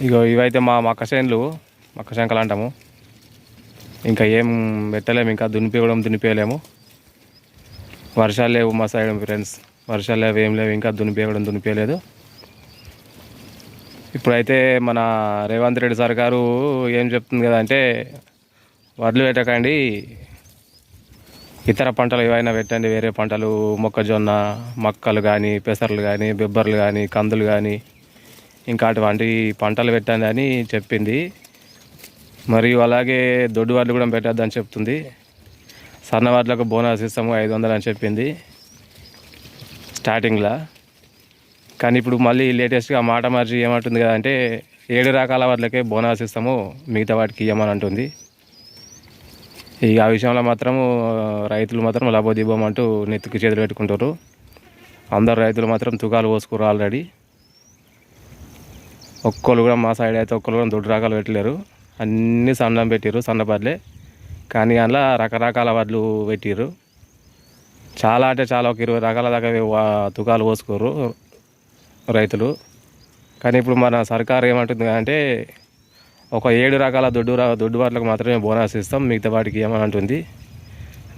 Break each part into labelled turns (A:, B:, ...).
A: ఇగో ఇవైతే మా మక్క శంకలు అంటాము. ఇంకా ఏం పెట్టలేము, ఇంకా దున్నిపేయలేము. వర్షాలు లేవు మా సైడ్ ఫ్రెండ్స్, వర్షాలు లేవు, ఏం లేవు, ఇంకా దున్నిపేయలేదు. ఇప్పుడైతే మన రేవంత్ రెడ్డి సర్కారు ఏం చెప్తుంది కదా అంటే, వడ్లు పెట్టకండి, ఇతర పంటలు ఏవైనా పెట్టండి, వేరే పంటలు మొక్కజొన్న, మక్కలు కానీ, పెసర్లు కానీ, బెబ్బర్లు కానీ, కందులు కానీ, ఇంకా అటువంటి పంటలు పెట్టండి అని చెప్పింది. మరియు అలాగే దొడ్డు వడ్లు కూడా పెట్టద్దని చెప్తుంది. సన్న వడ్లకు బోనస్ ఇస్తాము 500 అని చెప్పింది స్టార్టింగ్లో. కానీ ఇప్పుడు మళ్ళీ లేటెస్ట్గా మాట మార్చి ఏమంటుంది కదా అంటే, 7 రకాల వడ్లకే బోనస్ ఇస్తాము, మిగతా వాటికి ఇవ్వమని అంటుంది. ఇక ఆ విషయంలో మాత్రము రైతులు మాత్రం లబోదిబోం అంటూ నెత్తికి చేతులు పెట్టుకుంటారు. అందరు రైతులు మాత్రం తుకాలు పోసుకున్నారు ఆల్రెడీ. ఒక్కళ్ళు కూడా మా సైడ్ అయితే ఒక్కళ్ళు కూడా దొడ్డు రకాలు పెట్టలేరు, అన్నీ సన్నం పెట్టారు, సన్నపడ్లే. కానీ అందులో రకరకాల వడ్లు పెట్టారు. చాలా అంటే చాలా, ఒక 20 రకాల దాకా తుకాలు పోసుకోరు రైతులు. కానీ ఇప్పుడు మన సర్కారు ఏమంటుంది అంటే, ఒక 7 రకాల దొడ్డు వడ్లకు మాత్రమే బోనస్ ఇస్తాం, మిగతా వాటికి ఏమని అంటుంది.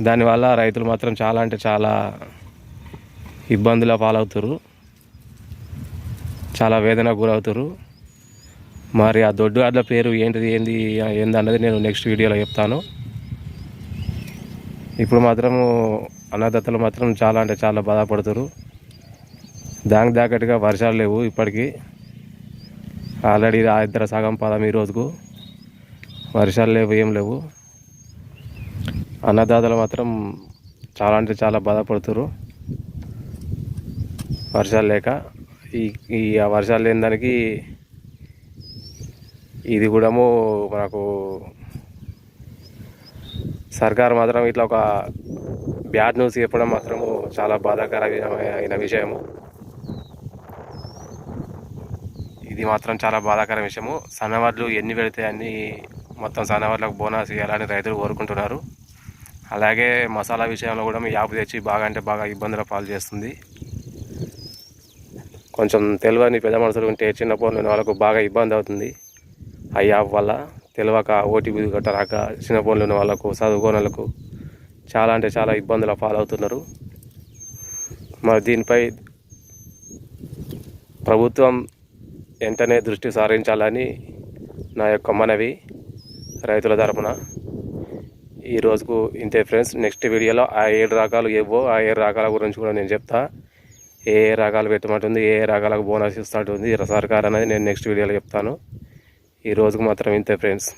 A: దానివల్ల రైతులు మాత్రం చాలా అంటే చాలా ఇబ్బందుల పాలవుతారు, చాలా వేదనకు గురవుతారు. మరి ఆ దొడ్డు వడ్ల పేరు ఏంది అన్నది నేను నెక్స్ట్ వీడియోలో చెప్తాను. ఇప్పుడు మాత్రము అన్నదాతలు మాత్రం చాలా అంటే చాలా బాధపడుతారు. దానికి దాకట్టుగా వర్షాలు లేవు ఇప్పటికీ. ఆల్రెడీ ఇద్దరు సగం పదం ఈ రోజుకు వర్షాలు లేవు, ఏం లేవు. అన్నదాతలు మాత్రం చాలా అంటే చాలా బాధపడుతారు వర్షాలు లేక. ఈ వర్షాలు లేని దానికి ఇది కూడా మనకు సర్కారు మాత్రం ఇట్లా ఒక బ్యాడ్ న్యూస్ చెప్పడం మాత్రము చాలా బాధాకరమైన విషయము. ఇది మాత్రం చాలా బాధాకర విషయము. సన్నవడ్లు ఎన్ని పెడితే అన్ని మొత్తం సన్నవడ్లకు బోనస్ ఇవ్వాలని రైతులు కోరుకుంటున్నారు. అలాగే మసాలా విషయంలో కూడా మీ యాప్ తెచ్చి బాగా అంటే బాగా ఇబ్బందుల పాలు చేస్తుంది. కొంచెం తెలియని పెద్ద మనుషులు ఉంటే చిన్న ఫోన్లు వాళ్ళకు బాగా ఇబ్బంది అవుతుంది. ఆ యాప్ వల్ల తెలియక ఓటీపీ కట్టరాక చిన్న ఫోన్లు ఉన్న వాళ్ళకు, చదువుకోని వాళ్ళకు చాలా అంటే చాలా ఇబ్బందుల పాలవుతున్నారు. మరి దీనిపై ప్రభుత్వం వెంటనే దృష్టి సారించాలని నా యొక్క మనవి రైతుల తరపున. ఈ రోజుకు ఇంతే ఫ్రెండ్స్. నెక్స్ట్ వీడియోలో ఆ 7 రకాలు ఏవో ఆ 7 రకాల గురించి కూడా నేను చెప్తా. ఏ రకాలు పెట్టమంటుంది, ఏ రకాలకు బోనస్ ఇస్తుంటుంది సర్కార్ అనేది నేను నెక్స్ట్ వీడియోలో చెప్తాను. ఈ రోజుకు మాత్రం ఇంతే ఫ్రెండ్స్.